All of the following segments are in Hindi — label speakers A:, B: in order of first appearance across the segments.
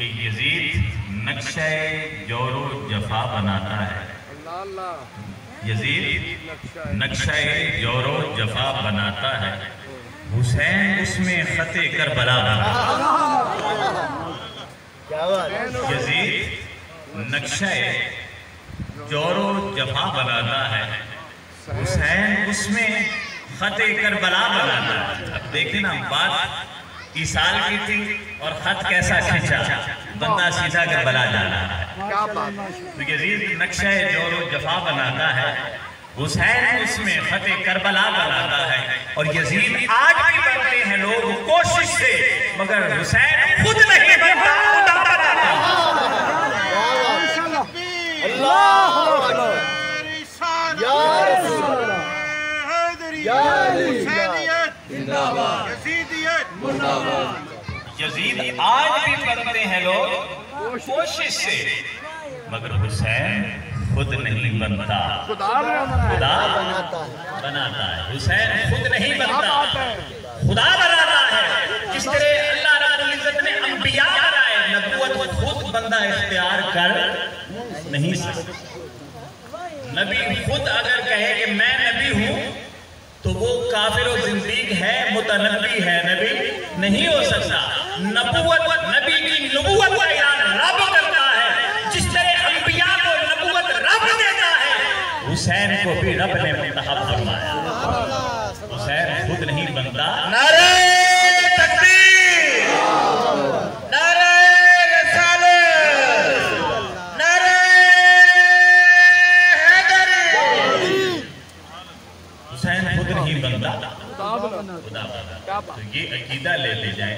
A: कि यजीद नक्शे जोरो जफा बनाता है। यजीद नक्शे जोरो जफा बनाता है, हुसैन उसमें खते करबला बनाता है। यजीद नक्शे जोरो जफा बनाता है, हुसैन उसमें खते करबला बनाता है। अब देखे ना, बात ईसाल की थी और खत कैसा खींचा, बंदा सीधा करबला जाना है। तो यजीद नक्शे जोरो जफा बनाता है, हुसैन उसमें खते करबला बनाता है। और यजीद आज भी बनते हैं लोग कोशिश से, मगर हुसैन खुद नहीं बनता, खुदा बनाता है। यजीद आज भी बनते हैं लोग कोशिश से, मगर हुसैन खुद नहीं बनता, खुदा बनाता है। हुसैन खुद नहीं बनता, खुदा बनाता है। जिस तरह अल्लाह रब्बुल इज्जत ने अंबिया बनाए, नबूवत खुद बंदा इख्तियार कर नहीं सकता। नबी खुद अगर कहे कि मैं नबी हूं, तो वो काफिर और जिंदीक है, मुतनब्बी है, नबी नहीं हो सकता। नबूवत, नबी की नबूवत का ऐलान रब करता है। जिस तरह अंबिया को नबूवत रब देता है, हुसैन को भी रब ने मुंतखब फरमाया। हुसैन खुद नहीं बनता। नारे तकबीर, नारे रिसालत, नारे हैदरी। हुसैन खुद नहीं बनता, खुदा बनता। तो ये अकीदा ले ले जाए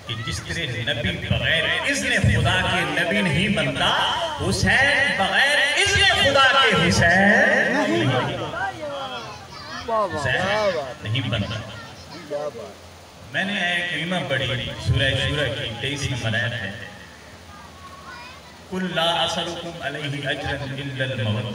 A: कि जिस तरह नबी बगैर इज़्न खुदा के नबी नहीं बनता, हुसैन बगैर इज़्न खुदा के हुसैन नहीं बनता। मैंने एक कलीमा पढ़ी सूरह शूरा की 23 नंबर आयत है, कुल ला असलुकुम अलैहि अजरन इल्लल मवद्दह।